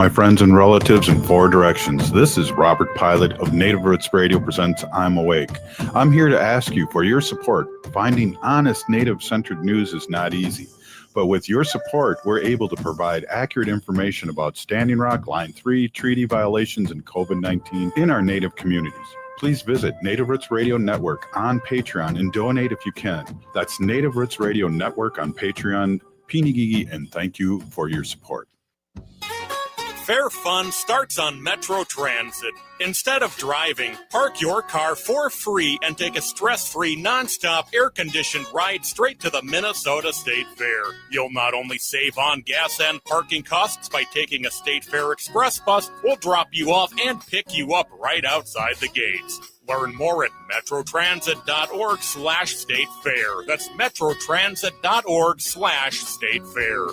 My friends and relatives in four directions. This is Robert Pilot of Native Roots Radio presents I'm Awake. I'm here to ask you for your support. Finding honest Native-centered news is not easy, but with your support, we're able to provide accurate information about Standing Rock, Line 3, treaty violations, and COVID-19 in our Native communities. Please visit Native Roots Radio Network on Patreon and donate if you can. That's Native Roots Radio Network on Patreon. Pinigigi, and thank you for your support. Fair fun starts on Metro Transit. Instead of driving, park your car for free and take a stress-free, non-stop, air-conditioned ride straight to the Minnesota State Fair. You'll not only save on gas and parking costs by taking a State Fair Express bus, we'll drop you off and pick you up right outside the gates. Learn more at metrotransit.org/State Fair. That's metrotransit.org/State Fair.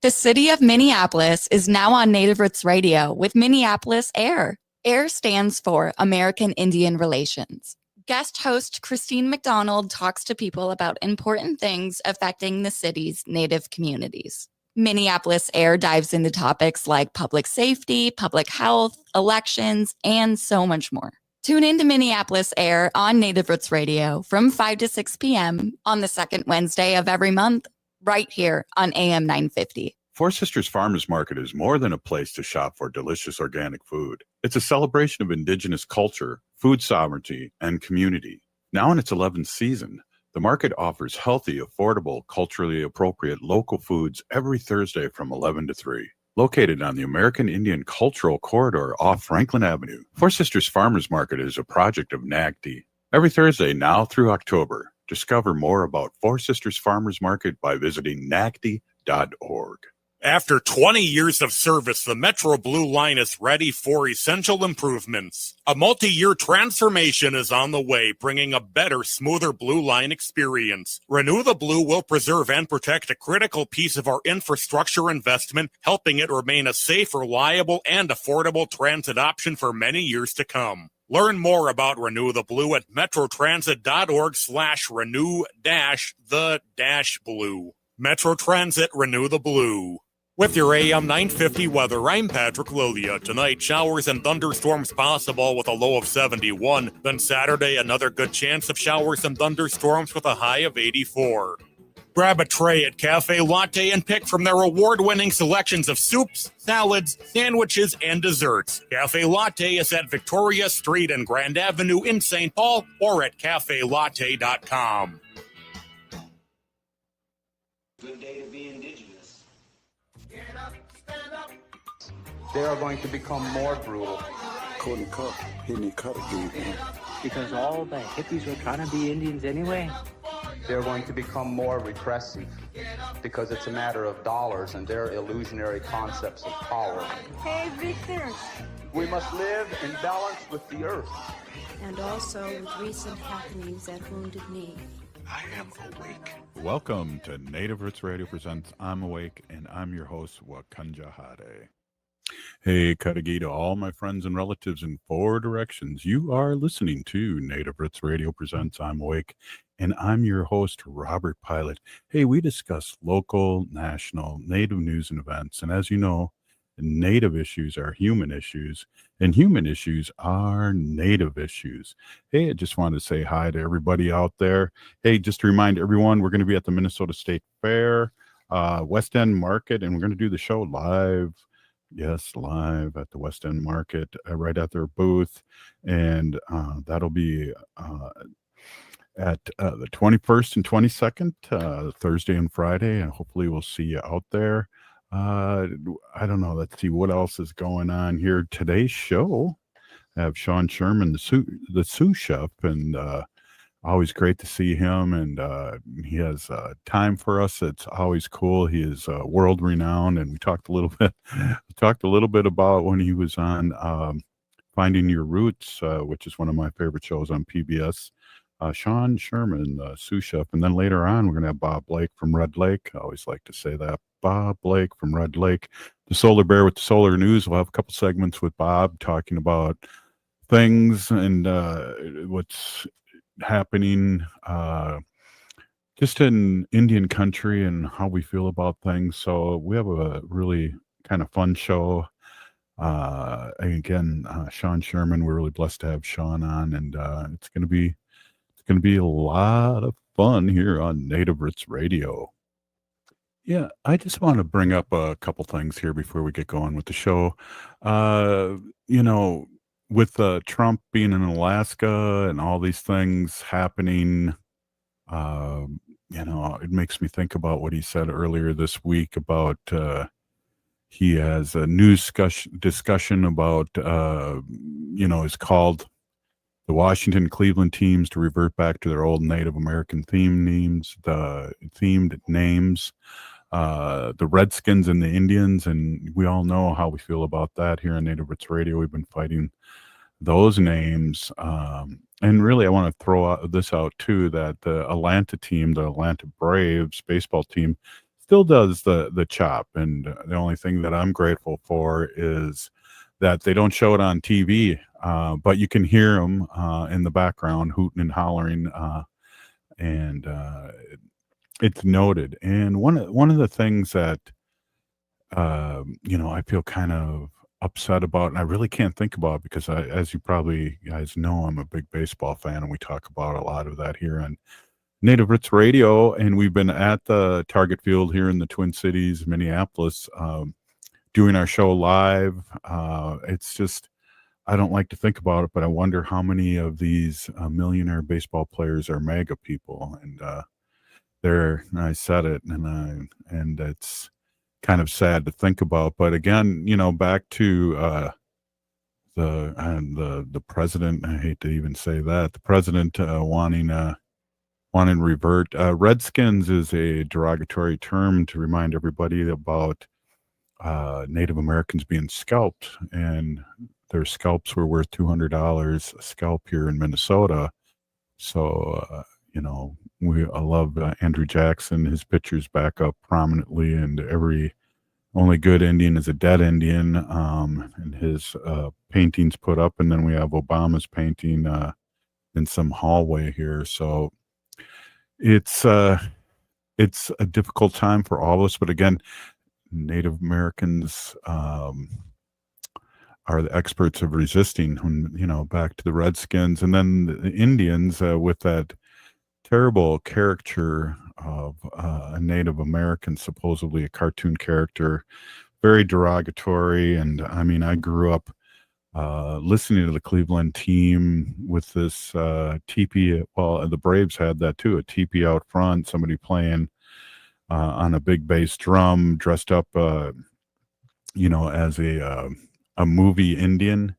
The city of Minneapolis is now on Native Roots Radio with Minneapolis AIR. AIR stands for American Indian Relations. Guest host Christine McDonald talks to people about important things affecting the city's Native communities. Minneapolis AIR dives into topics like public safety, public health, elections, and so much more. Tune in to Minneapolis AIR on Native Roots Radio from 5 to 6 p.m. on the second Wednesday of every month, right here on AM 950. Four Sisters Farmers Market is more than a place to shop for delicious organic food. It's a celebration of Indigenous culture, food sovereignty, and community. Now in its 11th season, the market offers healthy, affordable, culturally appropriate local foods every Thursday from 11 to 3. Located on the American Indian Cultural Corridor off Franklin Avenue, Four Sisters Farmers Market is a project of NAGD. Every Thursday now through October, discover more about Four Sisters Farmers Market by visiting nagd.org. After 20 years of service, the Metro Blue Line is ready for essential improvements. A multi-year transformation is on the way, bringing a better, smoother Blue Line experience. Renew the Blue will preserve and protect a critical piece of our infrastructure investment, helping it remain a safe, reliable, and affordable transit option for many years to come. Learn more about Renew the Blue at metrotransit.org/renew-the-blue. Metro Transit, Renew the Blue. With your AM 950 weather, I'm Patrick Lilia. Tonight, showers and thunderstorms possible with a low of 71. Then Saturday, another good chance of showers and thunderstorms with a high of 84. Grab a tray at Cafe Latte and pick from their award-winning selections of soups, salads, sandwiches, and desserts. Cafe Latte is at Victoria Street and Grand Avenue in St. Paul or at cafelatte.com. Good day to be indigenous. Get up, stand up. They are going to become more brutal. Couldn't cut, hitting cut again. Because all the hippies were trying to be Indians anyway. They're going to become more repressive because it's a matter of dollars and their illusionary concepts of power. Hey, Victor. We must live in balance with the earth. And also with recent happenings at Wounded Knee. I am awake. Welcome to Native Roots Radio presents I'm Awake, and I'm your host, Wakanja Hade. Hey, Kadagi to all my friends and relatives in four directions. You are listening to Native Roots Radio presents I'm Awake, and I'm your host, Robert Pilot. Hey, we discuss local, national, Native news and events, and as you know, Native issues are human issues, and human issues are Native issues. Hey, I just wanted to say hi to everybody out there. Hey, just to remind everyone, we're going to be at the Minnesota State Fair, West End Market, and we're going to do the show live. Yes, live at the West End Market, right at their booth, and that'll be at the 21st and 22nd, Thursday and Friday, and hopefully we'll see you out there. I don't know. Let's see what else is going on here. Today's show, I have Sean Sherman, the sous chef, and always great to see him. And he has time for us. It's always cool. He is world renowned, and we talked a little bit about when he was on Finding Your Roots, which is one of my favorite shows on PBS. Sean Sherman, sous chef, and then later on we're going to have Bob Blake from Red Lake. I always like to say that. Bob Blake from Red Lake, the Solar Bear with the Solar News. We'll have a couple segments with Bob talking about things and what's happening just in Indian country and how we feel about things. So we have a really kind of fun show. Again, Sean Sherman, we're really blessed to have Sean on, and it's going to be a lot of fun here on Native Roots Radio. Yeah, I just want to bring up a couple things here before we get going with the show. Uh, you know, with Trump being in Alaska and all these things happening, it makes me think about what he said earlier this week about he has a news discussion about, it's called the Washington Cleveland teams to revert back to their old Native American themed names. The Redskins and the Indians, and we all know how we feel about that here on Native Roots Radio. We've been fighting those names. And really, I want to throw this out too, that the Atlanta team, the Atlanta Braves baseball team, still does the chop. And the only thing that I'm grateful for is that they don't show it on TV, but you can hear them in the background hooting and hollering, and it's noted. And one of the things that I feel kind of upset about, and I really can't think about, because as you probably guys know, I'm a big baseball fan, and we talk about a lot of that here on Native Roots Radio. And we've been at the Target Field here in the Twin Cities, Minneapolis, doing our show live. It's just, I don't like to think about it, but I wonder how many of these millionaire baseball players are MAGA people. And I said it, and it's kind of sad to think about. But again, back to the president. I hate to even say that, the president wanting to revert. Redskins is a derogatory term to remind everybody about Native Americans being scalped, and their scalps were worth $200 a scalp here in Minnesota. So I love Andrew Jackson. His pictures back up prominently, and only good Indian is a dead Indian, and his paintings put up. And then we have Obama's painting in some hallway here. So it's a difficult time for all of us. But again, Native Americans are the experts of resisting. When back to the Redskins, and then the Indians with that terrible caricature of a Native American, supposedly a cartoon character, very derogatory. And I mean, I grew up listening to the Cleveland team with this teepee. Well, the Braves had that too, a teepee out front, somebody playing on a big bass drum, dressed up, as a movie Indian.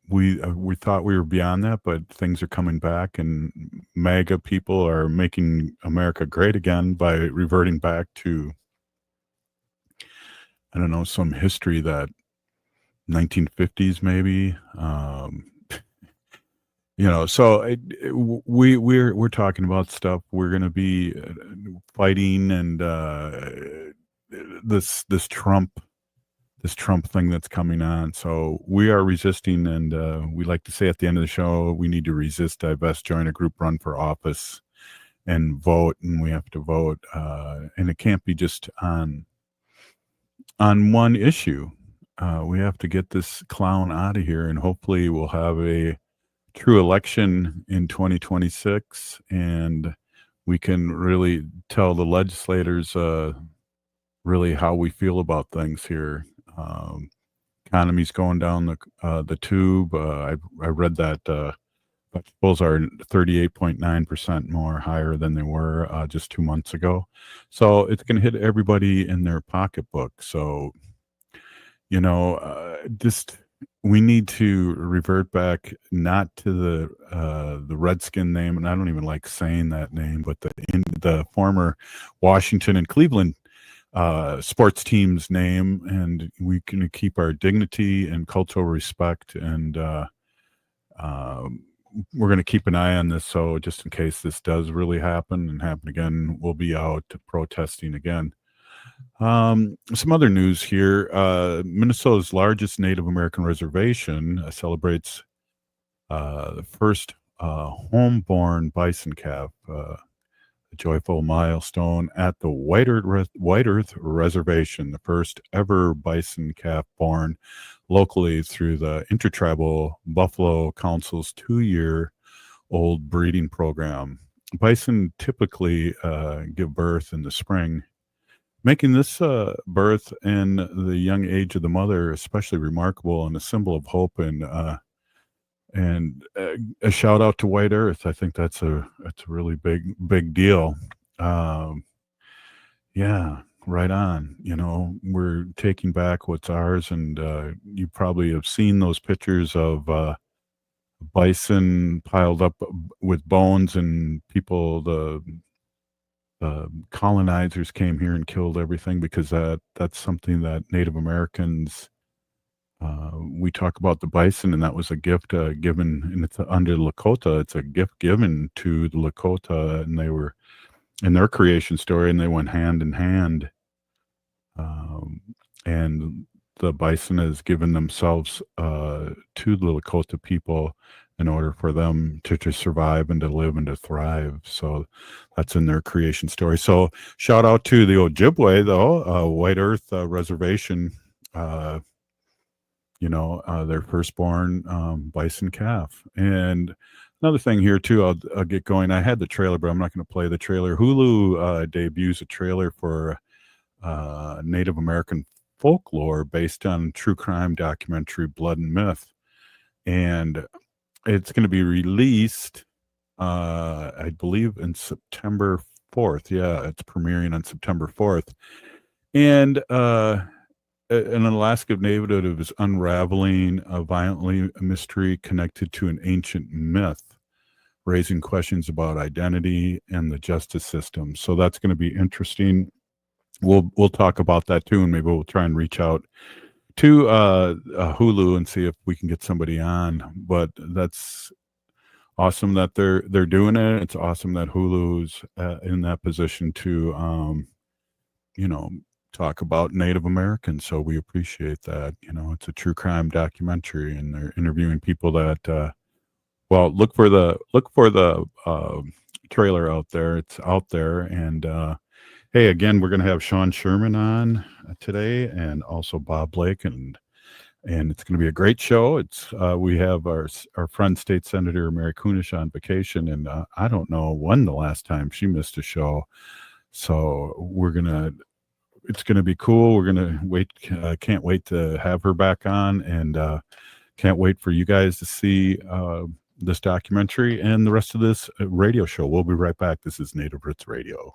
We thought we were beyond that, but things are coming back, and MAGA people are making America great again by reverting back to, I don't know, some history that 1950s maybe. So we're talking about stuff. We're going to be fighting, and this Trump thing that's coming on. So we are resisting, and we like to say at the end of the show, we need to resist, divest, join a group, run for office, and vote. And we have to vote, and it can't be just on one issue. We have to get this clown out of here, and hopefully we'll have a true election in 2026, and we can really tell the legislators really how we feel about things here. Economy's going down the tube. I read that vegetables are 38.9% more higher than they were just 2 months ago. So it's going to hit everybody in their pocketbook. So, just we need to revert back, not to the Redskin name, and I don't even like saying that name, but the former Washington and Cleveland sports team's name, and we can keep our dignity and cultural respect, and we're going to keep an eye on this, so just in case this does really happen again, we'll be out protesting again. Some other news here. Minnesota's largest Native American reservation celebrates the first homeborn bison calf. a joyful milestone at the White Earth Reservation, the first ever bison calf born locally through the Intertribal Buffalo Council's 2-year-old breeding program. Bison typically give birth in the spring, making this birth in the young age of the mother especially remarkable and a symbol of hope and a shout out to White Earth. I think that's a really big deal. Yeah, right on. You know, we're taking back what's ours, and you probably have seen those pictures of bison piled up with bones, and people, the colonizers came here and killed everything because that's something that Native Americans. We talk about the bison, and that was a gift given, and it's under Lakota. It's a gift given to the Lakota, and they were in their creation story, and they went hand in hand. And the bison has given themselves to the Lakota people in order for them to survive and to live and to thrive. So that's in their creation story. So shout out to the Ojibwe, though, White Earth Reservation. Their firstborn bison calf. And another thing here too, I'll get going. I had the trailer, but I'm not going to play the trailer. Hulu debuts a trailer for Native American folklore based on true crime documentary Blood and Myth, and it's going to be released, I believe, in September 4th. Yeah, it's premiering on September 4th, and an Alaska native is unraveling a violently mystery connected to an ancient myth, raising questions about identity and the justice system. So that's going to be interesting. We'll talk about that too, and maybe we'll try and reach out to Hulu and see if we can get somebody on. But that's awesome that they're doing it. It's awesome that Hulu's in that position to talk about Native Americans. So we appreciate that. It's a true crime documentary, and they're interviewing people that look for the trailer out there. It's out there. And hey, again, we're going to have Sean Sherman on today, and also Bob Blake, and it's going to be a great show. It's we have our friend State Senator Mary Kunesh on vacation, and I don't know when the last time she missed a show. So it's going to be cool. We're going to wait. Can't wait to have her back on, and can't wait for you guys to see this documentary and the rest of this radio show. We'll be right back. This is Native Roots Radio.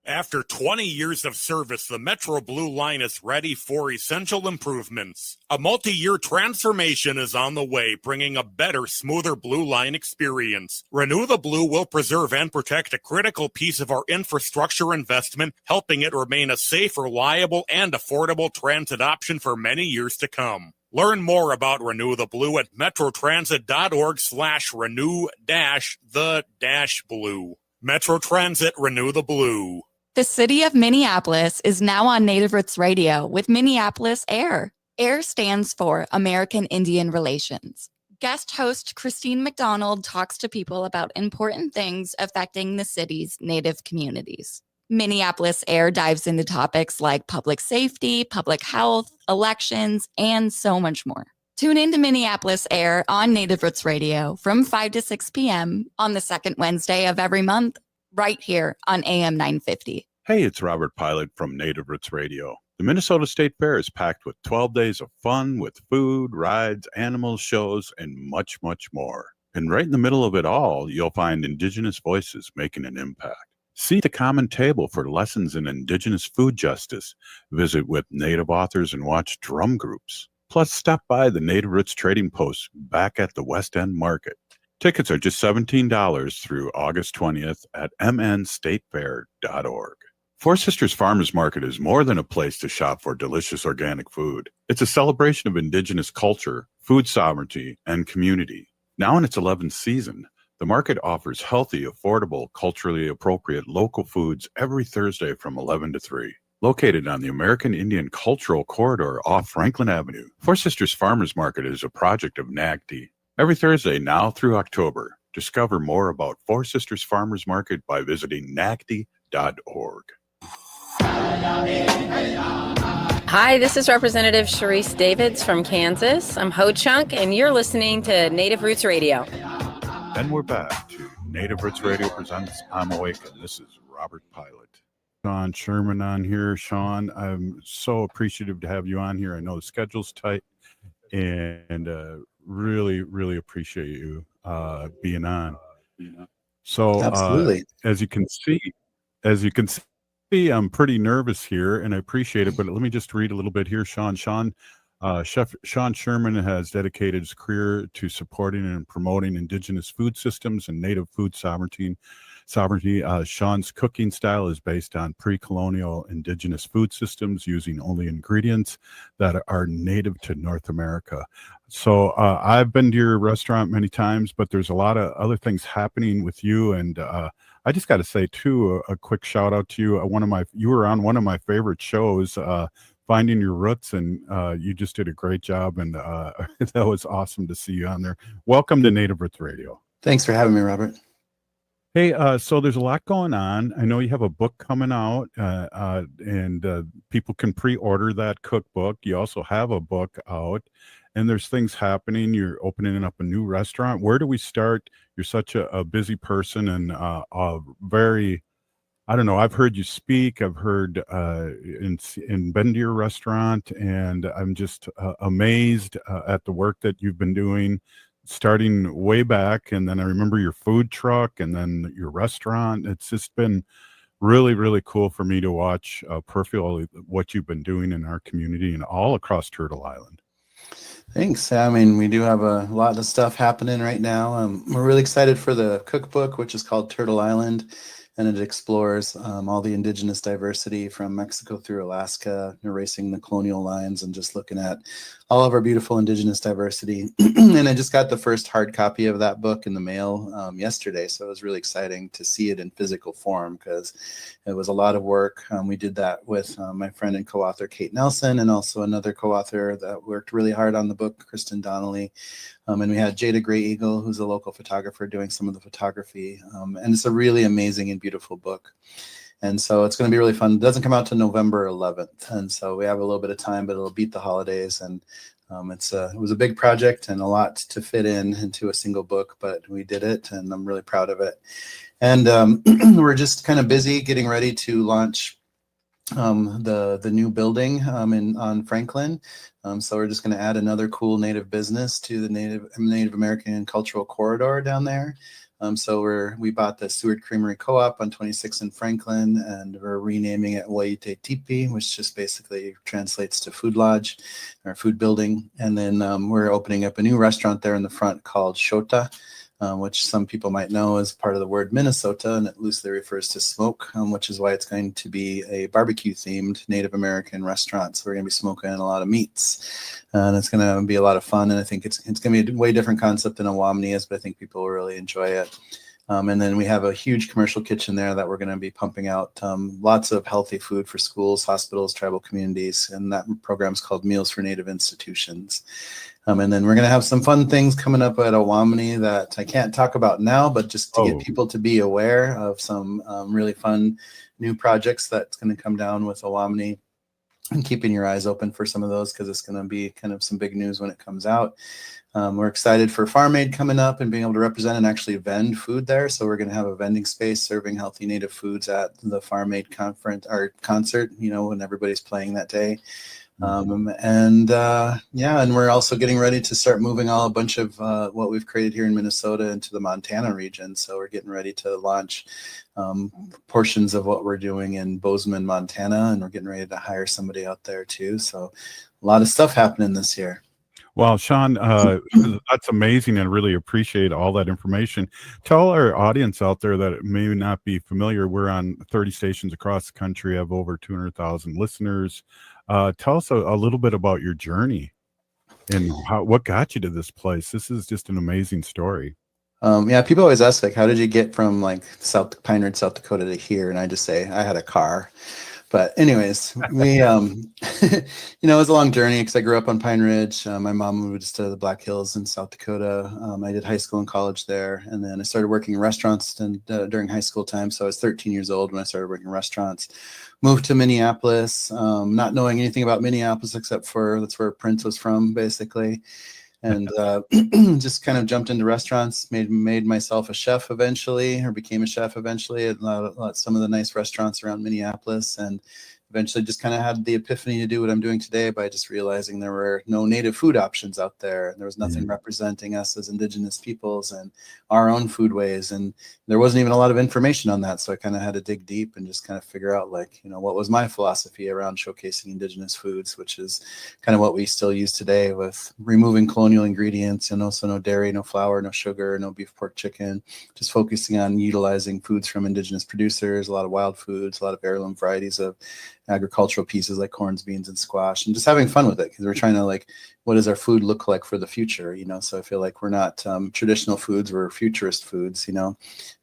After 20 years of service, the Metro Blue Line is ready for essential improvements. A multi-year transformation is on the way, bringing a better, smoother Blue Line experience. Renew the Blue will preserve and protect a critical piece of our infrastructure investment, helping it remain a safe, reliable, and affordable transit option for many years to come. Learn more about Renew the Blue at metrotransit.org/renew-the-blue. Metro Transit, Renew the Blue. The city of Minneapolis is now on Native Roots Radio with Minneapolis AIR. AIR stands for American Indian Relations. Guest host Christine McDonald talks to people about important things affecting the city's Native communities. Minneapolis AIR dives into topics like public safety, public health, elections, and so much more. Tune into Minneapolis AIR on Native Roots Radio from 5 to 6 p.m. on the second Wednesday of every month, right here on AM 950. Hey, it's Robert Pilot from Native Roots Radio. The Minnesota State Fair is packed with 12 days of fun with food, rides, animals, shows, and much, much more. And right in the middle of it all, you'll find Indigenous voices making an impact. Seat the common table for lessons in Indigenous food justice. Visit with Native authors and watch drum groups. Plus, stop by the Native Roots Trading Post back at the West End Market. Tickets are just $17 through August 20th at mnstatefair.org. Four Sisters Farmers Market is more than a place to shop for delicious organic food. It's a celebration of Indigenous culture, food sovereignty, and community. Now in its 11th season, the market offers healthy, affordable, culturally appropriate local foods every Thursday from 11 to 3. Located on the American Indian Cultural Corridor off Franklin Avenue, Four Sisters Farmers Market is a project of NAGD. Every Thursday now through October, Discover more about Four Sisters Farmers Market by visiting nacdi.org. Hi, this is Representative Sharice Davids from Kansas. I'm Ho Chunk, and you're listening to Native Roots Radio. And we're back to Native Roots Radio presents I'm Awake, and this is Robert Pilot. Sean Sherman on here. Sean, I'm so appreciative to have you on here. I know the schedule's tight, and really, really appreciate you being on. So, Absolutely. as you can see, I'm pretty nervous here, and I appreciate it. But let me just read a little bit here, Sean. Chef Sean Sherman has dedicated his career to supporting and promoting indigenous food systems and native food sovereignty. Sean's cooking style is based on pre-colonial indigenous food systems using only ingredients that are native to North America. So I've been to your restaurant many times, but there's a lot of other things happening with you. And I just got to say, too, a quick shout out to you. You were on one of my favorite shows, Finding Your Roots, and you just did a great job. And that was awesome to see you on there. Welcome to Native Roots Radio. Thanks for having me, Robert. Hey, so there's a lot going on. I know you have a book coming out, and people can pre-order that cookbook. You also have a book out, and there's things happening. You're opening up a new restaurant. Where do we start? You're such a busy person and very, I don't know. I've heard you speak. I've heard and been to your restaurant, and I'm just amazed at the work that you've been doing, starting way back. And then I remember your food truck, and then your restaurant. It's just been really, really cool for me to watch peripherally what you've been doing in our community and all across Turtle Island. Thanks. I mean, we do have a lot of stuff happening right now. We're really excited for the cookbook, which is called Turtle Island, and it explores all the indigenous diversity from Mexico through Alaska, erasing the colonial lines and just looking at all of our beautiful indigenous diversity. And I just got the first hard copy of that book in the mail yesterday, so it was really exciting to see it in physical form because it was a lot of work. We did that with my friend and co-author Kate Nelson, and also another co-author that worked really hard on the book, Kristen Donnelly. And we had Jada Gray Eagle, who's a local photographer, doing some of the photography. And it's a really amazing and beautiful book. And so it's going to be really fun. It doesn't come out to November 11th. And so we have a little bit of time, but it'll beat the holidays. And it was a big project and a lot to fit into a single book, but we did it, and I'm really proud of it. And we're just kind of busy getting ready to launch the new building on Franklin. So we're just going to add another cool native business to the Native American Cultural Corridor down there. So we bought the Seward Creamery Co-op on 26 in Franklin, and we're renaming it Waite Tipi, which just basically translates to food lodge or food building. And then we're opening up a new restaurant there in the front called Shota, which some people might know is part of the word Minnesota, and it loosely refers to smoke, which is why it's going to be a barbecue-themed Native American restaurant. So we're going to be smoking a lot of meats, and it's going to be a lot of fun. And I think it's going to be a way different concept than a Wamni is, but I think people will really enjoy it. And then we have a huge commercial kitchen there that we're going to be pumping out lots of healthy food for schools, hospitals, tribal communities, and that program is called Meals for Native Institutions. And then we're going to have some fun things coming up at Owamni that I can't talk about now, but just to get people to be aware of some really fun new projects that's going to come down with Owamni, and keeping your eyes open for some of those because it's going to be kind of some big news when it comes out. We're excited for Farm Aid coming up and being able to represent and actually vend food there. So we're going to have a vending space serving healthy native foods at the Farm Aid conference or concert, when everybody's playing that day. And we're also getting ready to start moving a bunch of what we've created here in Minnesota into the Montana region. So we're getting ready to launch portions of what we're doing in Bozeman, Montana, and we're getting ready to hire somebody out there too. So a lot of stuff happening this year. Well, Sean, that's amazing, and really appreciate all that information. Tell our audience out there that may not be familiar, we're on 30 stations across the country, have over 200,000 listeners. Tell us a little bit about your journey and what got you to this place. This is just an amazing story. People always ask, how did you get from Pine Ridge, South Dakota to here? And I just say I had a car. But anyways, we, it was a long journey because I grew up on Pine Ridge. My mom moved to the Black Hills in South Dakota. I did high school and college there. And then I started working in restaurants during high school time. So I was 13 years old when I started working in restaurants. Moved to Minneapolis, not knowing anything about Minneapolis except for that's where Prince was from, basically. And just kind of jumped into restaurants, made myself a chef eventually, or became a chef eventually at some of the nice restaurants around Minneapolis, and eventually just kind of had the epiphany to do what I'm doing today by just realizing there were no native food options out there. And there was nothing representing us as indigenous peoples and our own foodways. And there wasn't even a lot of information on that. So I kind of had to dig deep and just kind of figure out what was my philosophy around showcasing indigenous foods, which is kind of what we still use today with removing colonial ingredients, so no dairy, no flour, no sugar, no beef, pork, chicken, just focusing on utilizing foods from indigenous producers, a lot of wild foods, a lot of heirloom varieties of agricultural pieces like corns, beans, and squash, and just having fun with it because we're trying to what does our food look like for the future? So I feel like we're not traditional foods, we're futurist foods, when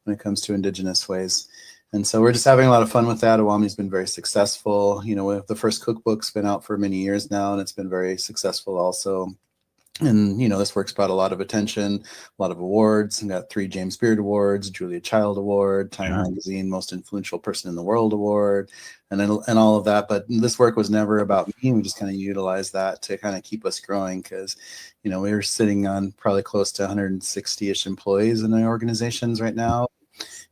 it comes to indigenous ways. And so we're just having a lot of fun with that. Awami's been very successful. The first cookbook's been out for many years now, and it's been very successful also. And, this work's brought a lot of attention, a lot of awards, and got 3 James Beard Awards, Julia Child Award, Time Magazine Most Influential Person in the World Award, and all of that. But this work was never about me. We just kind of utilized that to kind of keep us growing because, we were sitting on probably close to 160-ish employees in the organizations right now.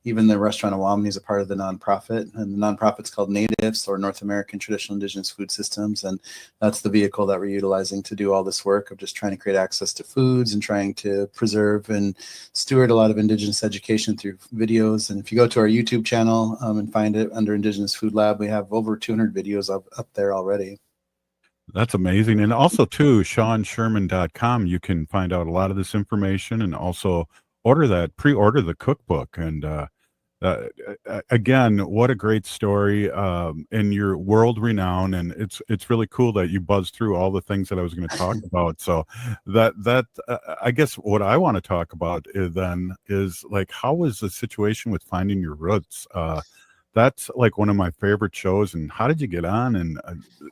Even the restaurant Awami is a part of the nonprofit, and the nonprofit's called NATIVS, or North American Traditional Indigenous Food Systems. And that's the vehicle that we're utilizing to do all this work of just trying to create access to foods and trying to preserve and steward a lot of indigenous education through videos. And if you go to our YouTube channel and find it under Indigenous Food Lab, we have over 200 videos up there already. That's amazing. And also too, SeanSherman.com, you can find out a lot of this information and also pre-order the cookbook. And again, what a great story, and you're world renowned, and it's really cool that you buzzed through all the things that I was going to talk about. So that I guess what I want to talk about is how was the situation with finding your roots? That's one of my favorite shows. And how did you get on? And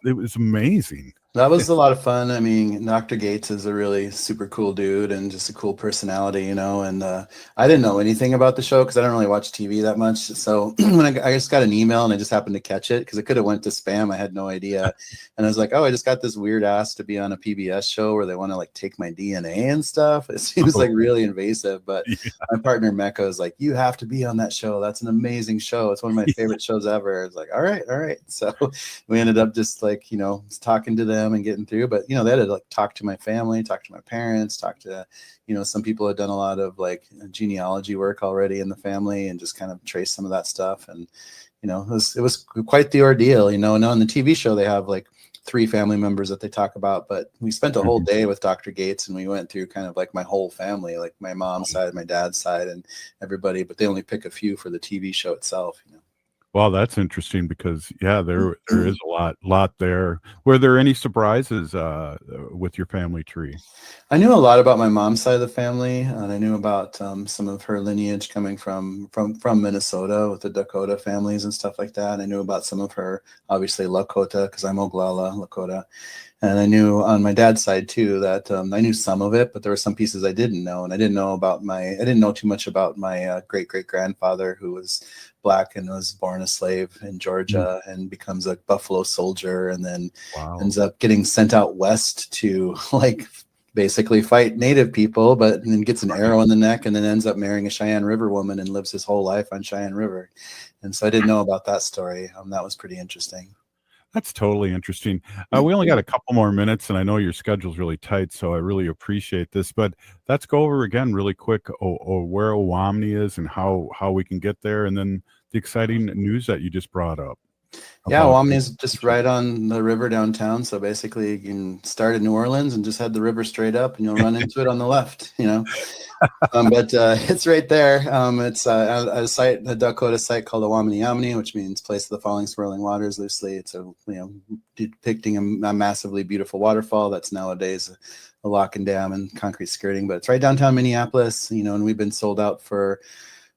it was amazing. That was a lot of fun. I mean, Dr. Gates is a really super cool dude and just a cool personality, and I didn't know anything about the show because I don't really watch TV that much. So when I just got an email and I just happened to catch it because it could have went to spam. I had no idea. And I was like, oh, I just got this weird ask to be on a PBS show where they want to take my DNA and stuff. It seems really invasive, but my partner Mecca was like, you have to be on that show. That's an amazing show. It's one of my favorite shows ever. I was like, all right. So we ended up just talking to them and getting through, but they had to talk to my family, talk to my parents, talk to some people had done a lot of genealogy work already in the family and just kind of trace some of that stuff. And it was quite the ordeal. And on the TV show they have 3 family members that they talk about, but we spent a whole day with Dr. Gates and we went through kind of my whole family, my mom's side, my dad's side, and everybody, but they only pick a few for the TV show itself. Well, that's interesting because there is a lot there. Were there any surprises with your family tree? I knew a lot about my mom's side of the family, and I knew about some of her lineage coming from Minnesota with the Dakota families and stuff like that. I knew about some of her, obviously Lakota, because I'm Oglala Lakota. And I knew on my dad's side too that I knew some of it, but there were some pieces I didn't know, and I didn't know too much about my great great grandfather who was Black and was born a slave in Georgia and becomes a Buffalo Soldier, and then ends up getting sent out west to basically fight Native people, but then gets an arrow in the neck, and then ends up marrying a Cheyenne River woman and lives his whole life on Cheyenne River. And so I didn't know about that story. That was pretty interesting. That's totally interesting. We only got a couple more minutes, and I know your schedule's really tight, so I really appreciate this. But let's go over again really quick where Awami is and how we can get there, and then the exciting news that you just brought up. Yeah, Awami is just right on the river downtown. So basically, you can start in New Orleans and just head the river straight up, and you'll run into it on the left. But it's right there. It's a site, a Dakota site called Awamini, which means place of the falling swirling waters loosely. It's depicting a massively beautiful waterfall that's nowadays a lock and dam and concrete skirting. But it's right downtown Minneapolis. And we've been sold out for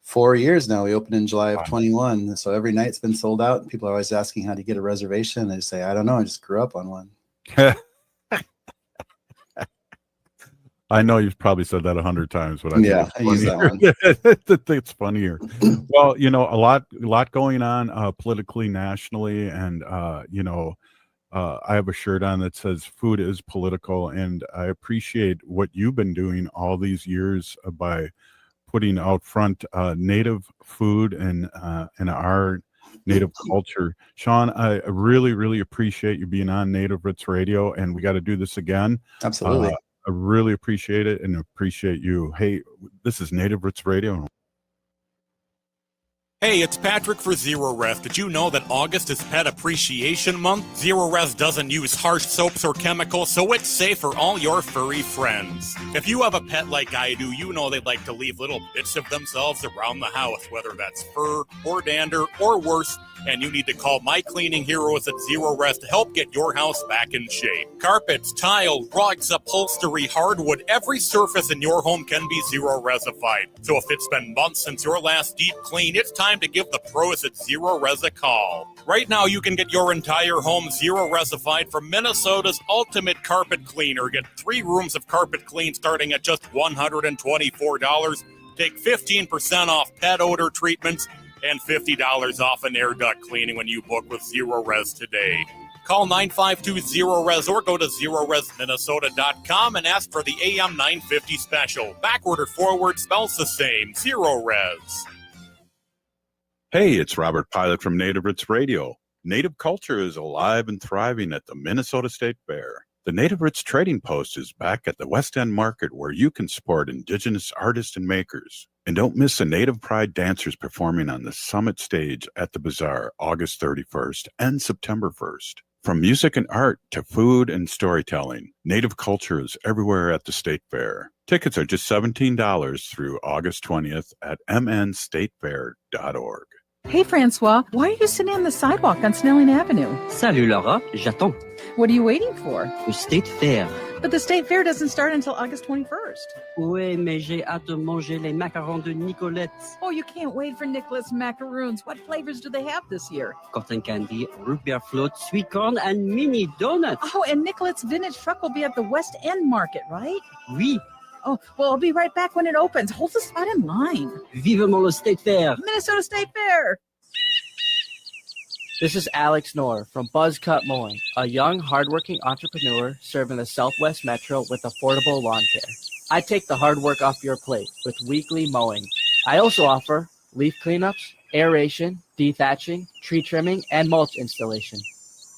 4 years now. We opened in July of 21. So every night's been sold out. People are always asking how to get a reservation. I just say, I don't know. I just grew up on one. I know you've probably said that 100 times, but I use that one. It's funnier. Well, a lot going on politically, nationally, and I have a shirt on that says "Food is political," and I appreciate what you've been doing all these years by putting out front native food and our native culture. Sean, I really, really appreciate you being on Native Roots Radio, and we got to do this again. Absolutely. I really appreciate it and appreciate you. Hey, this is Native Roots Radio. Hey, it's Patrick for Zero Rest. Did you know that August is Pet Appreciation Month? Zero Rest doesn't use harsh soaps or chemicals, so it's safe for all your furry friends. If you have a pet like I do, you know they like to leave little bits of themselves around the house, whether that's fur or dander or worse, and you need to call my cleaning heroes at Zero Rest to help get your house back in shape. Carpets, tile, rugs, upholstery, hardwood, every surface in your home can be Zero Resified. So if it's been months since your last deep clean, it's time to give the pros at Zero Res a call. Right now, you can get your entire home Zero Resified from Minnesota's ultimate carpet cleaner. Get 3 rooms of carpet clean starting at just $124. Take 15% off pet odor treatments and $50 off an air duct cleaning when you book with Zero Res today. Call 952-ZERO-RES or go to ZeroResMinnesota.com and ask for the AM 950 special. Backward or forward spells the same. Zero Res. Hey, it's Robert Pilot from Native Roots Radio. Native culture is alive and thriving at the Minnesota State Fair. The Native Roots Trading Post is back at the West End Market where you can support Indigenous artists and makers. And don't miss the Native Pride dancers performing on the Summit stage at the Bazaar August 31st and September 1st. From music and art to food and storytelling, Native culture is everywhere at the State Fair. Tickets are just $17 through August 20th at mnstatefair.org. Hey, Francois, why are you sitting on the sidewalk on Snelling Avenue? Salut, Laura. J'attends. What are you waiting for? Le State Fair. But the State Fair doesn't start until August 21st. Oui, mais j'ai hâte de manger les macarons de Nicolette. Oh, you can't wait for Nicholas macaroons. What flavors do they have this year? Cotton candy, root beer float, sweet corn, and mini donuts. Oh, and Nicolette's vintage truck will be at the West End Market, right? Oui. Oh, well, I'll be right back when it opens. Hold the spot in line. Vivement le State Fair. Minnesota State Fair. This is Alex Knorr from Buzz Cut Mowing, a young, hardworking entrepreneur serving the Southwest Metro with affordable lawn care. I take the hard work off your plate with weekly mowing. I also offer leaf cleanups, aeration, dethatching, tree trimming, and mulch installation.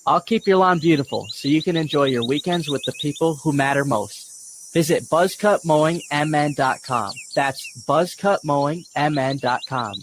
I'll keep your lawn beautiful so you can enjoy your weekends with the people who matter most. Visit buzzcutmowingmn.com. That's buzzcutmowingmn.com.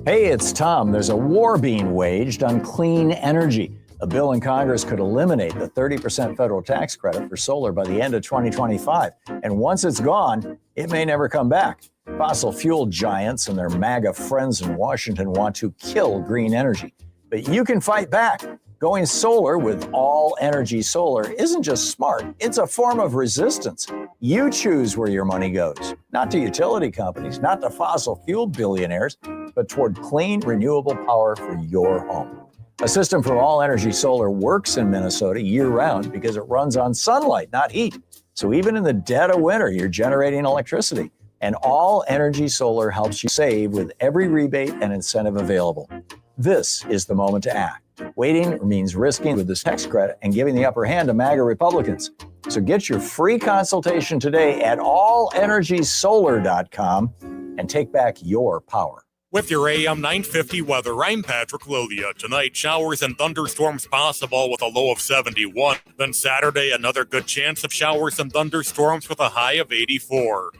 Hey, it's Tom. There's a war being waged on clean energy. A bill in Congress could eliminate the 30% federal tax credit for solar by the end of 2025. And once it's gone, it may never come back. Fossil fuel giants and their MAGA friends in Washington want to kill green energy. But you can fight back. Going solar with All Energy Solar isn't just smart, it's a form of resistance. You choose where your money goes, not to utility companies, not to fossil fuel billionaires, but toward clean, renewable power for your home. A system from All Energy Solar works in Minnesota year-round because it runs on sunlight, not heat. So even in the dead of winter, you're generating electricity. And All Energy Solar helps you save with every rebate and incentive available. This is the moment to act. Waiting means risking with this tax credit and giving the upper hand to MAGA Republicans. So get your free consultation today at allenergysolar.com and take back your power. With your AM 950 weather, I'm Patrick Lilia. Tonight, showers and thunderstorms possible with a low of 71. Then Saturday, another good chance of showers and thunderstorms with a high of 84.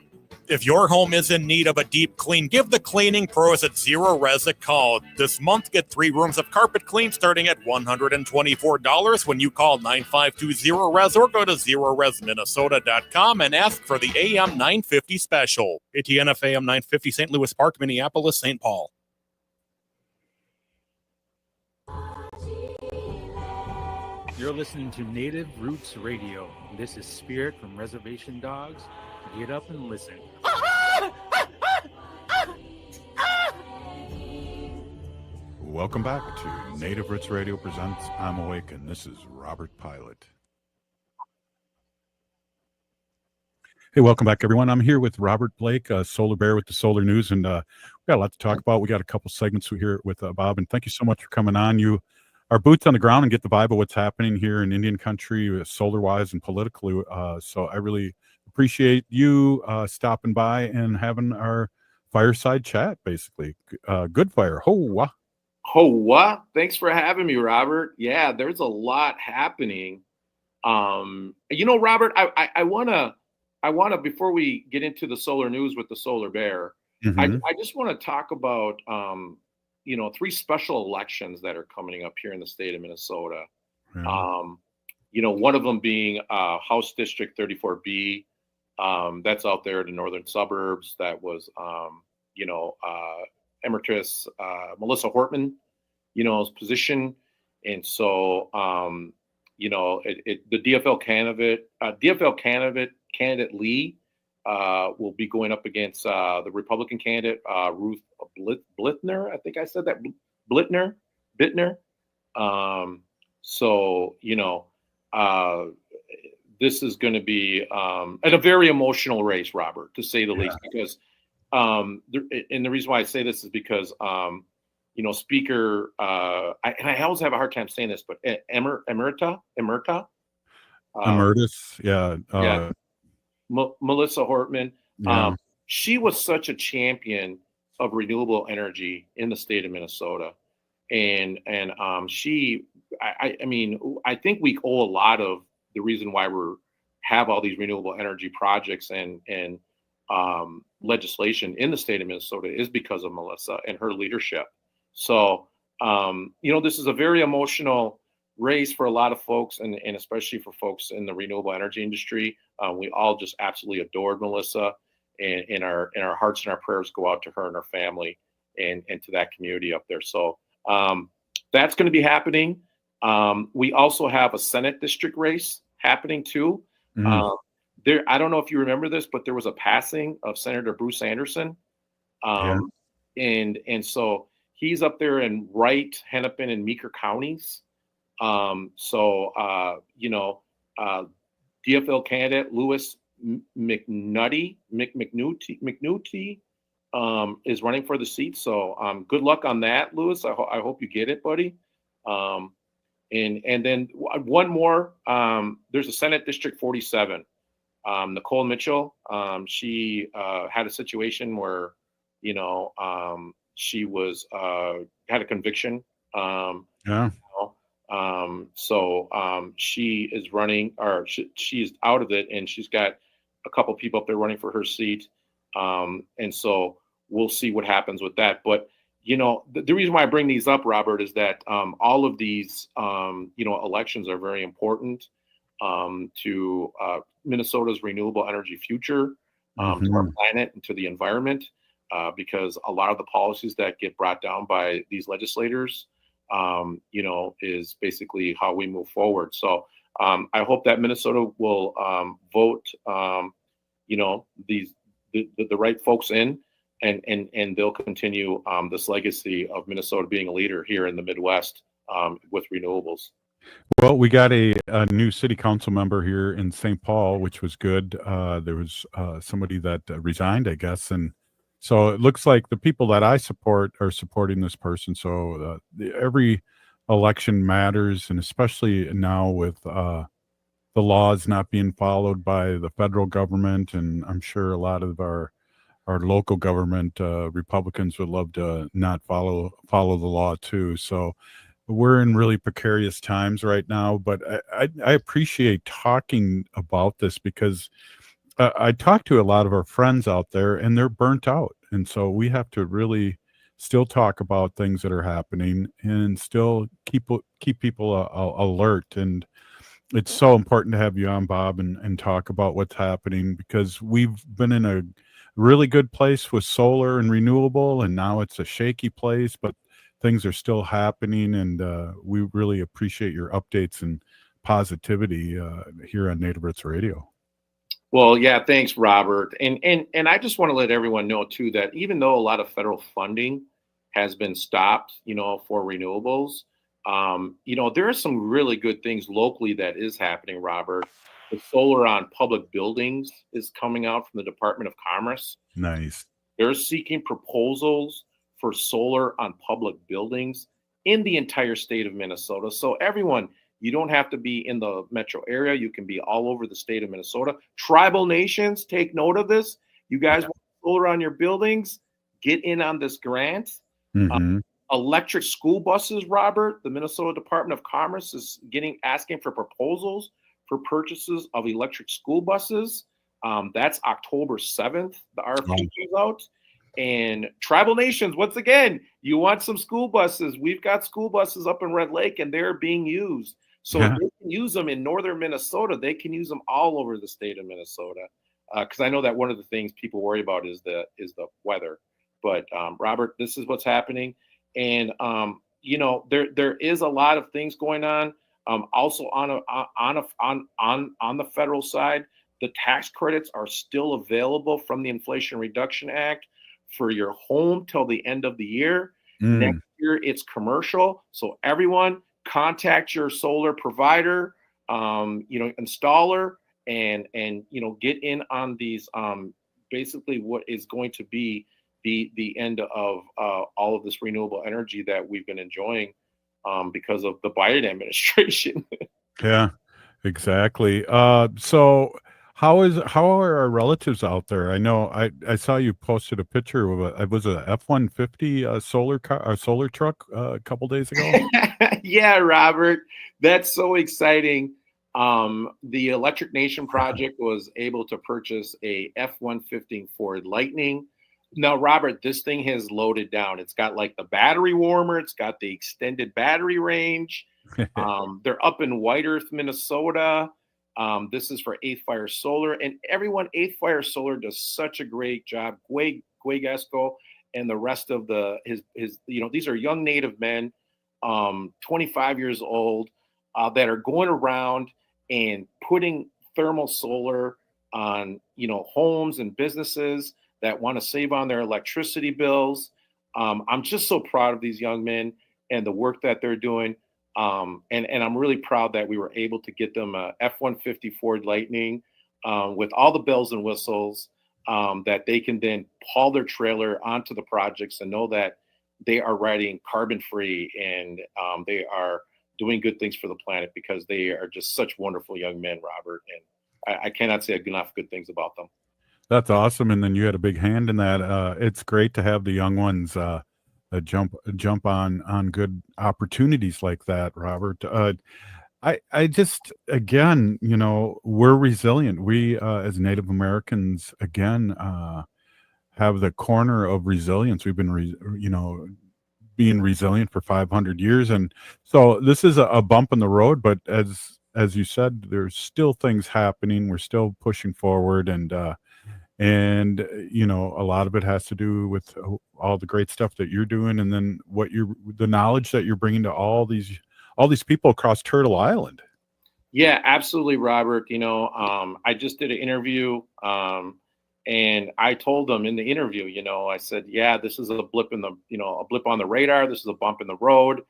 If your home is in need of a deep clean, give the cleaning pros at Zero Res a call. This month, get 3 rooms of carpet clean starting at $124 when you call 952-ZERO-RES or go to ZeroResMinnesota.com and ask for the AM 950 special. ATNF AM 950, St. Louis Park, Minneapolis, St. Paul. You're listening to Native Roots Radio. This is Spirit from Reservation Dogs. Get up and listen. Welcome back to Native Roots Radio presents I'm Awake, and this is Robert Pilot. Hey, welcome back, everyone. I'm here with Robert Blake, Solar Bear with the Solar News, and we got a lot to talk about. We got a couple segments here with Bob, and thank you so much for coming on. You are boots on the ground and get the vibe of what's happening here in Indian country, solar-wise and politically. So I really appreciate you stopping by and having our fireside chat, basically. Good fire. Ho-wah. Oh, what? Thanks for having me, Robert. Yeah, there's a lot happening. Robert, I wanna before we get into the solar news with the Solar Bear, Mhm. I just want to talk about 3 special elections that are coming up here in the state of Minnesota. Yeah. One of them being House District 34B. That's out there in the northern suburbs. That was Emeritus Melissa Hortman, position. And so, the DFL candidate Lee will be going up against the Republican candidate Ruth Blitner. I think I said that Bittner. This is going to be a very emotional race, Robert, to say the least, because and the reason why I say this is because Speaker I always have a hard time saying this, but Emerita, Emeritus, yeah. Melissa Hortman. Yeah. She was such a champion of renewable energy in the state of Minnesota, and she, I think we owe a lot of the reason why we have all these renewable energy projects and legislation in the state of Minnesota is because of Melissa and her leadership. So, this is a very emotional race for a lot of folks, and especially for folks in the renewable energy industry. We all just absolutely adored Melissa, and our hearts and our prayers go out to her and her family and to that community up there. So that's going to be happening. We also have a Senate district race happening too. I don't know if you remember this, but there was a passing of Senator Bruce Anderson. And so he's up there in Wright, Hennepin, and Meeker counties. DFL candidate Lewis McNuty is running for the seat. So good luck on that, Lewis. I hope you get it, buddy. And then one more. There's a Senate District 47. Nicole Mitchell. She had a situation where she was had a conviction. She is running, or she's out of it, and she's got a couple people up there running for her seat. And so we'll see what happens with that. But the reason why I bring these up, Robert, is that all of these elections are very important to Minnesota's renewable energy future, to our planet and to the environment, because a lot of the policies that get brought down by these legislators is basically how we move forward. So I hope that Minnesota will vote, the right folks in, and they'll continue this legacy of Minnesota being a leader here in the Midwest with renewables. Well, we got a new city council member here in St. Paul, which was good. There was somebody that resigned, I guess, and so it looks like the people that I support are supporting this person. So every election matters, and especially now with the laws not being followed by the federal government, and I'm sure a lot of our local government Republicans would love to not follow the law too. So we're in really precarious times right now. But I appreciate talking about this because I talk to a lot of our friends out there, and they're burnt out, and so we have to really still talk about things that are happening and still keep people alert. And it's so important to have you on, Bob, and talk about what's happening, because we've been in a really good place with solar and renewable, and now it's a shaky place, but things are still happening, and we really appreciate your updates and positivity here on Native Roots Radio. Well, yeah, thanks, Robert. And I just want to let everyone know too that even though a lot of federal funding has been stopped, for renewables. There are some really good things locally that is happening, Robert. The solar on public buildings is coming out from the Department of Commerce. Nice. They're seeking proposals for solar on public buildings in the entire state of Minnesota. So everyone, you don't have to be in the metro area. You can be all over the state of Minnesota. Tribal nations, take note of this. You guys want solar on your buildings? Get in on this grant. Mm-hmm. Electric school buses, Robert. The Minnesota Department of Commerce is asking for proposals for purchases of electric school buses. That's October 7th. The RFP is out. And tribal nations, once again, you want some school buses. We've got school buses up in Red Lake, and they're being used. So if they can use them in northern Minnesota, they can use them all over the state of Minnesota. Because I know that one of the things people worry about is the weather. But Robert, this is what's happening. And there is a lot of things going on. Also on the federal side, the tax credits are still available from the Inflation Reduction Act for your home till the end of the year. Next year, it's commercial. So everyone, contact your solar provider, installer, and get in on these. Basically, what is going to be the end of all of this renewable energy that we've been enjoying because of the Biden administration. Yeah, exactly. So how are our relatives out there? I know I saw you posted a picture of it was a F-150 solar truck a couple days ago. Yeah, Robert, that's so exciting. The Electric Nation Project was able to purchase a F-150 Ford Lightning. Now, Robert, this thing has loaded down. It's got like the battery warmer. It's got the extended battery range. They're up in White Earth, Minnesota. This is for Eighth Fire Solar, and everyone, Eighth Fire Solar does such a great job. Greg Esco and the rest of his these are young Native men, 25 years old, that are going around and putting thermal solar on, homes and businesses that want to save on their electricity bills. I'm just so proud of these young men and the work that they're doing. And I'm really proud that we were able to get them a F-150 Ford Lightning with all the bells and whistles that they can then haul their trailer onto the projects and know that they are riding carbon free and they are doing good things for the planet because they are just such wonderful young men, Robert. And I cannot say enough good things about them. That's awesome. And then you had a big hand in that. It's great to have the young ones jump on good opportunities like that, Robert. I just, again, we're resilient. We as Native Americans, again, have the corner of resilience. We've been being resilient for 500 years, and so this is a bump in the road, but as you said, there's still things happening. We're still pushing forward, and a lot of it has to do with all the great stuff that you're doing, and then the knowledge that you're bringing to all these people across Turtle Island. Yeah, absolutely, Robert. I just did an interview, and I told them in the interview, I said, yeah, this is a blip a blip on the radar. This is a bump in the road.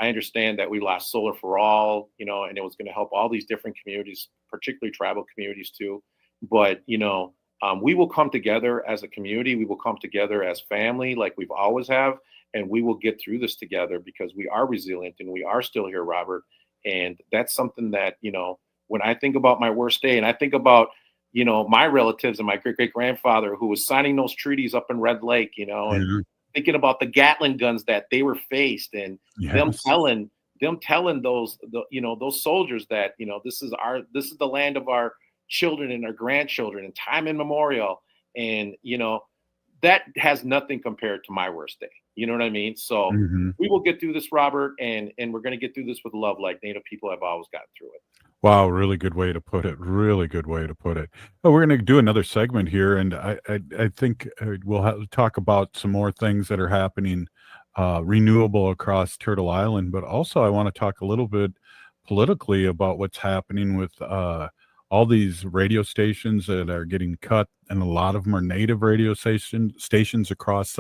I understand that we lost solar for all, and it was going to help all these different communities, particularly tribal communities too. But, we will come together as a community. We will come together as family like we've always have, and we will get through this together because we are resilient and we are still here, Robert. And that's something that, when I think about my worst day and I think about, my relatives and my great-great-grandfather who was signing those treaties up in Red Lake, and thinking about the Gatling guns that they were faced and them telling those soldiers that, this is the land of our children and our grandchildren and time immemorial. And, that has nothing compared to my worst day. You know what I mean? So we will get through this, Robert, and we're going to get through this with love like Native people have always gotten through it. Wow, really good way to put it. Really good way to put it. Well, we're going to do another segment here, and I think we'll talk about some more things that are happening renewable across Turtle Island, but also I want to talk a little bit politically about what's happening with all these radio stations that are getting cut, and a lot of them are native radio stations across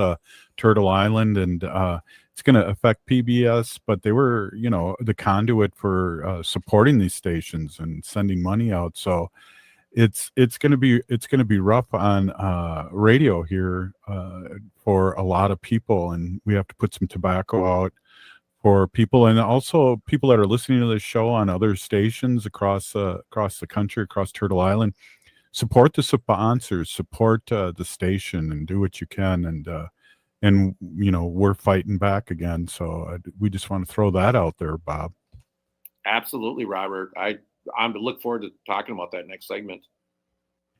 Turtle Island, and it's going to affect PBS. But they were, the conduit for supporting these stations and sending money out. So it's going to be rough on radio here for a lot of people, and we have to put some tobacco out for people, and also people that are listening to this show on other stations across the country, across Turtle Island. Support the sponsors, support the station, and do what you can. And we're fighting back again. So we just want to throw that out there, Bob. Absolutely, Robert. I'm look forward to talking about that next segment.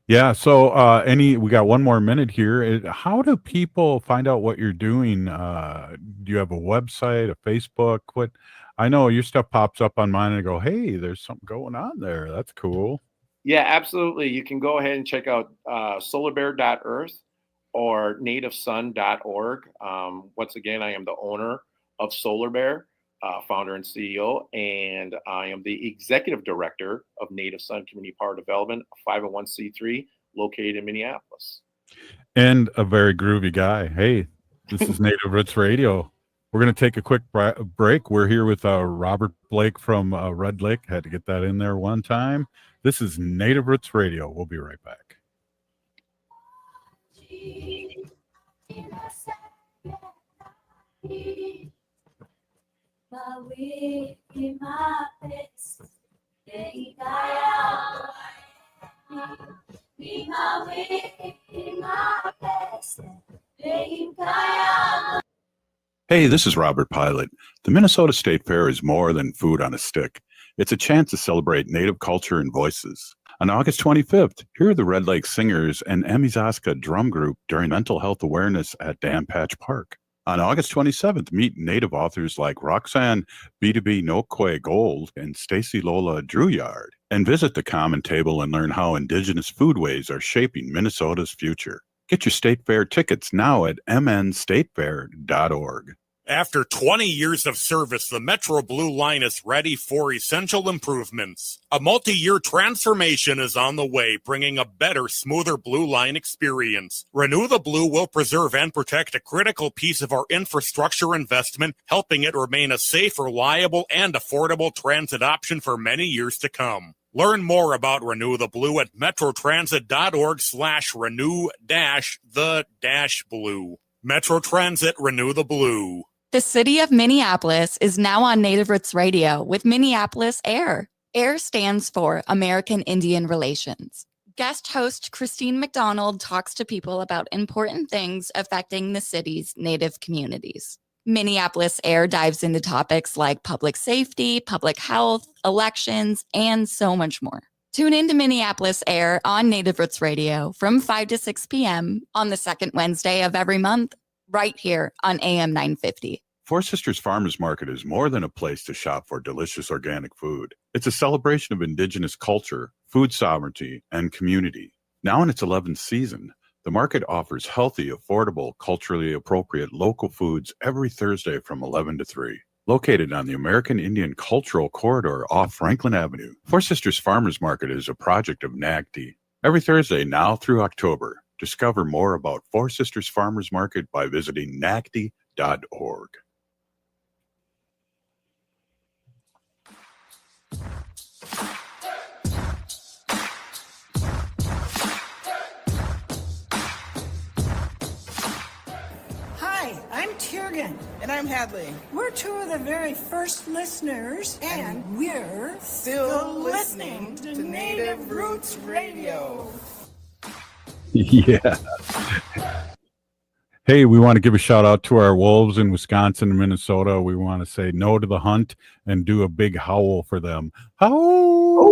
Yeah. So we got one more minute here. How do people find out what you're doing? Do you have a website, a Facebook? What? I know your stuff pops up on mine and I go, hey, there's something going on there. That's cool. Yeah, absolutely. You can go ahead and check out solarbear.earth or nativesun.org. Once again, I am the owner of Solar Bear, founder and CEO, and I am the executive director of Native Sun Community Power Development, a 501c3 located in Minneapolis. And a very groovy guy. Hey, this is Native Roots Radio. We're going to take a quick break. We're here with Robert Blake from Red Lake. Had to get that in there one time. This is Native Roots Radio. We'll be right back. Hey, this is Robert Pilot. The Minnesota State Fair is more than food on a stick. It's a chance to celebrate Native culture and voices. On August 25th, hear the Red Lake Singers and Emizaska Drum Group during Mental Health Awareness at Dan Patch Park. On August 27th, meet Native authors like Roxanne B2B Nokwe Gold and Stacy Lola Drouillard, and visit the Common Table and learn how Indigenous foodways are shaping Minnesota's future. Get your State Fair tickets now at mnstatefair.org. After 20 years of service, the Metro Blue Line is ready for essential improvements. A multi-year transformation is on the way, bringing a better, smoother Blue Line experience. Renew the Blue will preserve and protect a critical piece of our infrastructure investment, helping it remain a safe, reliable, and affordable transit option for many years to come. Learn more about Renew the Blue at metrotransit.org/renew-the-blue. Metro Transit, Renew the Blue. The city of Minneapolis is now on Native Roots Radio with Minneapolis AIR. AIR stands for American Indian Relations. Guest host Christine McDonald talks to people about important things affecting the city's Native communities. Minneapolis AIR dives into topics like public safety, public health, elections, and so much more. Tune in to Minneapolis AIR on Native Roots Radio from 5 to 6 p.m. on the second Wednesday of every month, right here on AM 950. Four Sisters Farmers Market is more than a place to shop for delicious organic food. It's a celebration of Indigenous culture, food sovereignty, and community. Now in its 11th season, the market offers healthy, affordable, culturally appropriate local foods every Thursday from 11 to 3. Located on the American Indian Cultural Corridor off Franklin Avenue, Four Sisters Farmers Market is a project of NAGD. Every Thursday now through October, discover more about Four Sisters Farmers Market by visiting nagd.org. Hi, I'm Tiergan. And I'm Hadley. We're two of the very first listeners, and we're still listening to Native Roots Radio. Yeah. Hey, we want to give a shout out to our wolves in Wisconsin and Minnesota. We want to say no to the hunt and do a big howl for them. Howl!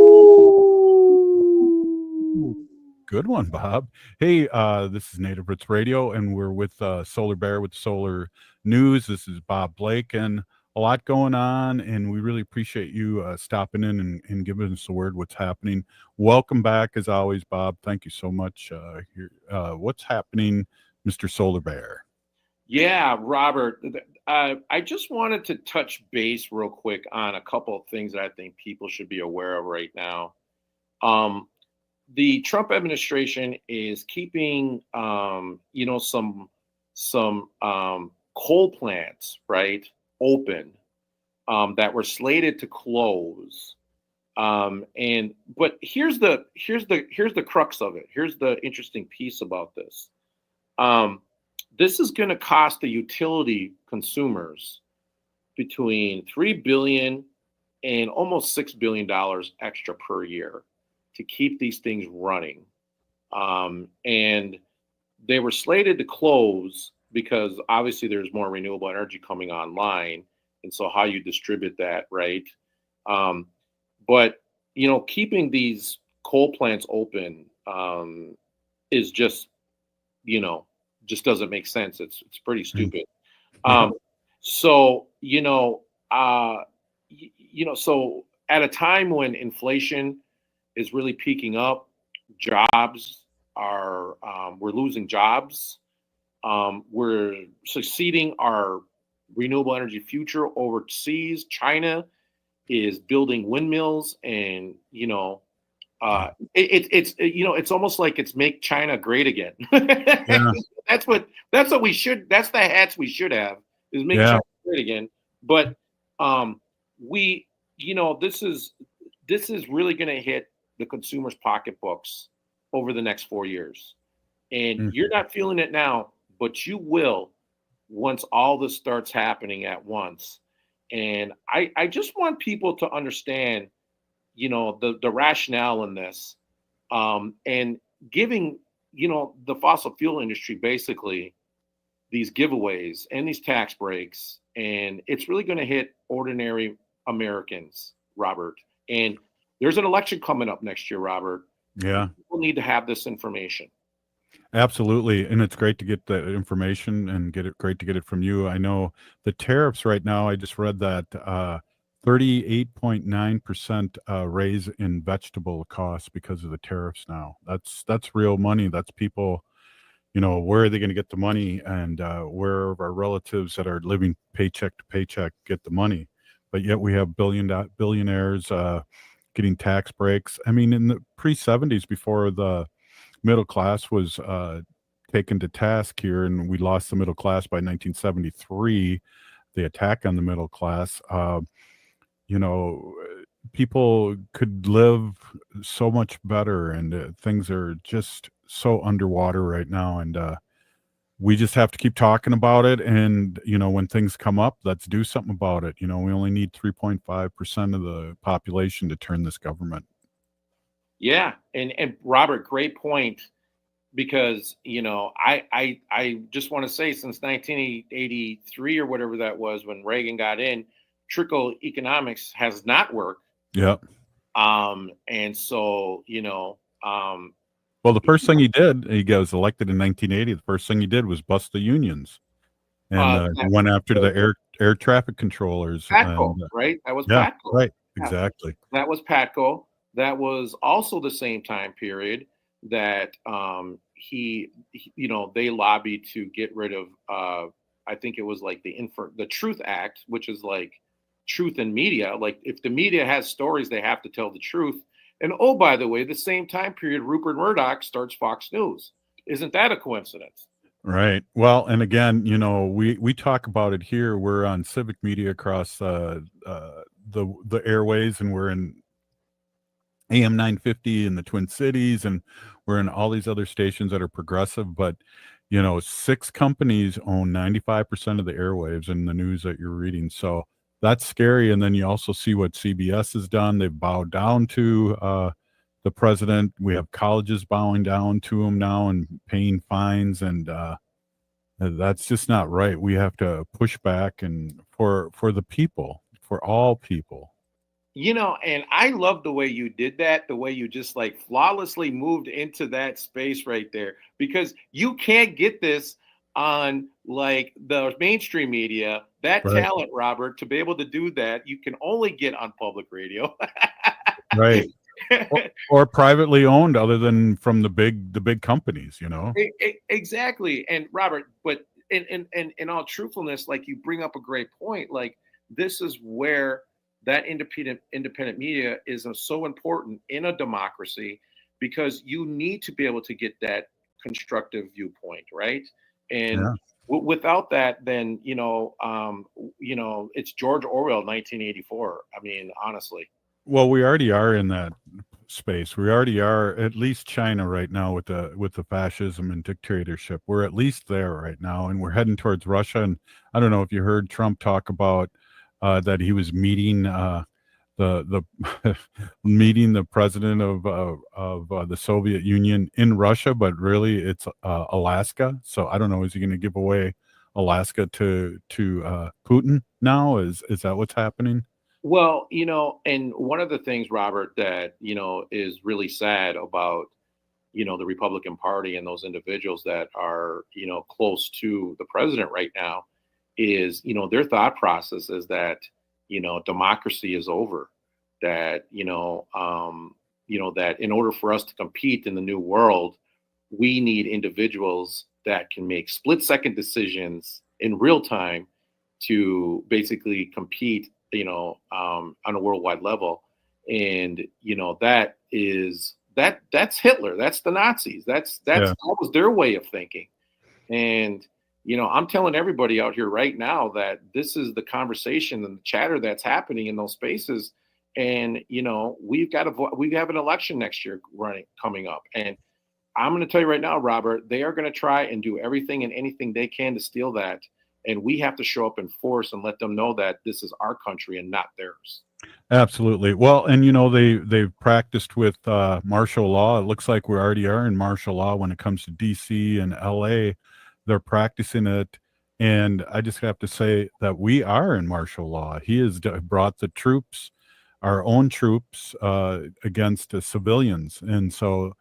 Good one, Bob. Hey, this is Native Roots Radio, and we're with Solar Bear with Solar News. This is Bob Blake, and a lot going on, and we really appreciate you stopping in and giving us the word what's happening. Welcome back, as always, Bob. Thank you so much. What's happening, Mr. Solar Bear? Yeah, Robert, I just wanted to touch base real quick on a couple of things that I think people should be aware of right now. The Trump administration is keeping, some coal plants, right, open, that were slated to close. But here's the crux of it. Here's the interesting piece about this. This is going to cost the utility consumers between $3 billion and almost $6 billion extra per year to keep these things running. And they were slated to close because obviously there's more renewable energy coming online. And so how you distribute that, right? But, keeping these coal plants open is just, just doesn't make sense. It's pretty stupid. So, so at a time when inflation is really peaking up, we're losing jobs. We're succeeding our renewable energy future overseas. China is building windmills, and it's almost like it's make China great again. Yeah. That's what we should. That's the hats we should have, is make China great again. But this is really going to hit the consumers' pocketbooks over the next 4 years, and you're not feeling it now, but you will once all this starts happening at once. And I just want people to understand, the rationale in this, and giving, the fossil fuel industry basically these giveaways and these tax breaks. And it's really going to hit ordinary Americans, Robert. And there's an election coming up next year, Robert. Yeah. People need to have this information. Absolutely. And it's great to get the information and great to get it from you. I know the tariffs right now, I just read that 38.9% raise in vegetable costs because of the tariffs now. That's real money. That's people, where are they going to get the money, and where are our relatives that are living paycheck to paycheck get the money? But yet we have billionaires getting tax breaks. I mean, in the pre-70s, before the middle class was taken to task here, and we lost the middle class by 1973, the attack on the middle class, people could live so much better, and things are just so underwater right now. And we just have to keep talking about it. And, when things come up, let's do something about it. We only need 3.5% of the population to turn this government. Yeah. And Robert, great point. Because, I just want to say, since 1983 or whatever that was, when Reagan got in, trickle economics has not worked. Yep. And so, well, the first thing he did, he was elected in 1980. The first thing he did was bust the unions, and he went after the air traffic controllers. Patco, right? That was Patco. Right. Exactly. That was Patco. That was also the same time period that they lobbied to get rid of, I think it was like the Truth Act, which is like truth in media. Like, if the media has stories, they have to tell the truth. And oh, by the way, the same time period, Rupert Murdoch starts Fox News. Isn't that a coincidence? Right. Well, and again, we talk about it here. We're on civic media across the airways, and we're in AM 950 in the Twin Cities, and we're in all these other stations that are progressive. But 6 companies own 95% of the airwaves in the news that you're reading. So that's scary. And then you also see what CBS has done. They've bowed down to the president. We have colleges bowing down to him now and paying fines, and that's just not right. We have to push back, and for the people, for all people. And I love the way you did that, the way you just like flawlessly moved into that space right there, because you can't get this on like the mainstream media. That Right. talent, Robert, to be able to do that, you can only get on public radio. Right. or privately owned, other than from the big companies, Exactly. And Robert, but in all truthfulness, like, you bring up a great point. Like, this is where that independent media is so important in a democracy, because you need to be able to get that constructive viewpoint, right? And without that, then it's George Orwell 1984. I mean, honestly. Well, we already are in that space. We already are, at least China right now, with the fascism and dictatorship. We're at least there right now, and we're heading towards Russia. And I don't know if you heard Trump talk about that he was meeting the meeting the president of the Soviet Union in Russia, but really it's Alaska. So I don't know, is he going to give away Alaska to Putin now? Is that what's happening? Well, and one of the things, Robert, that, is really sad about, the Republican Party and those individuals that are, close to the president right now is, their thought process is that, democracy is over, that, that in order for us to compete in the new world, we need individuals that can make split-second decisions in real time to basically compete on a worldwide level. And that's Hitler, that's the Nazis, that was their way of thinking. And I'm telling everybody out here right now that this is the conversation and the chatter that's happening in those spaces. And we have an election next year coming up, and I'm going to tell you right now, Robert, they are going to try and do everything and anything they can to steal that. And we have to show up in force and let them know that this is our country and not theirs. Absolutely. Well, and they've practiced with martial law. It looks like we already are in martial law when it comes to DC and LA. They're practicing it, and I just have to say that we are in martial law. He has brought the troops, our own troops, against civilians, and so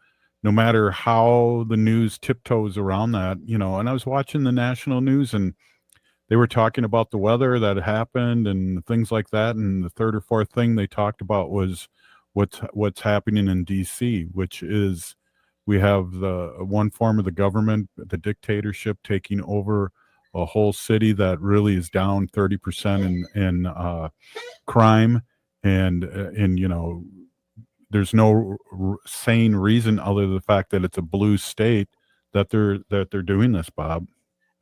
no matter how the news tiptoes around that, and I was watching the national news, and they were talking about the weather that happened and things like that. And the third or fourth thing they talked about was what's happening in DC, which is we have the one form of the government, the dictatorship, taking over a whole city that really is down 30% in crime. And there's no sane reason other than the fact that it's a blue state that they're doing this, Bob.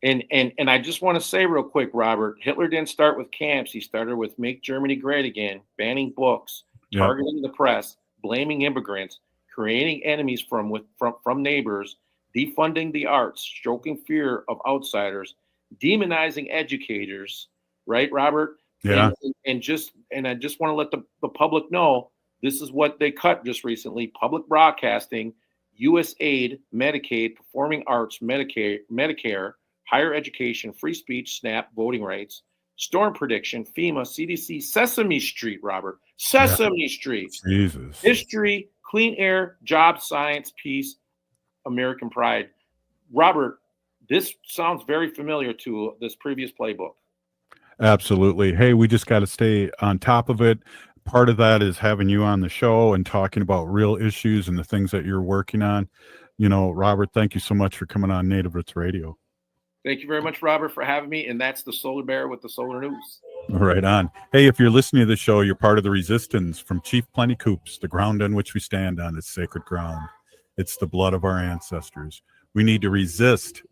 And I just want to say real quick, Robert, Hitler didn't start with camps. He started with Make Germany Great Again, banning books, targeting the press, blaming immigrants, creating enemies from neighbors, defunding the arts, stoking fear of outsiders, demonizing educators, right, Robert? Yeah. And I just want to let the public know, this is what they cut just recently: public broadcasting, U.S. aid, Medicaid, performing arts, Medicare, higher education, free speech, SNAP, voting rights, storm prediction, FEMA, CDC, Sesame Street, Robert, Sesame Street, Jesus, history, clean air, job, science, peace, American pride. Robert, this sounds very familiar to this previous playbook. Absolutely. Hey, we just got to stay on top of it. Part of that is having you on the show and talking about real issues and the things that you're working on. Robert, thank you so much for coming on Native Roots Radio. Thank you very much, Robert, for having me. And that's the Solar Bear with the Solar News. Right on. Hey, if you're listening to the show, you're part of the resistance from Chief Plenty Coops. The ground on which we stand on is sacred ground. It's the blood of our ancestors. We need to resist.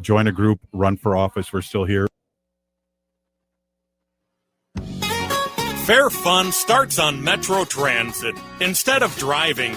Join a group, run for office. We're still here. Fair fun starts on Metro Transit. Instead of driving,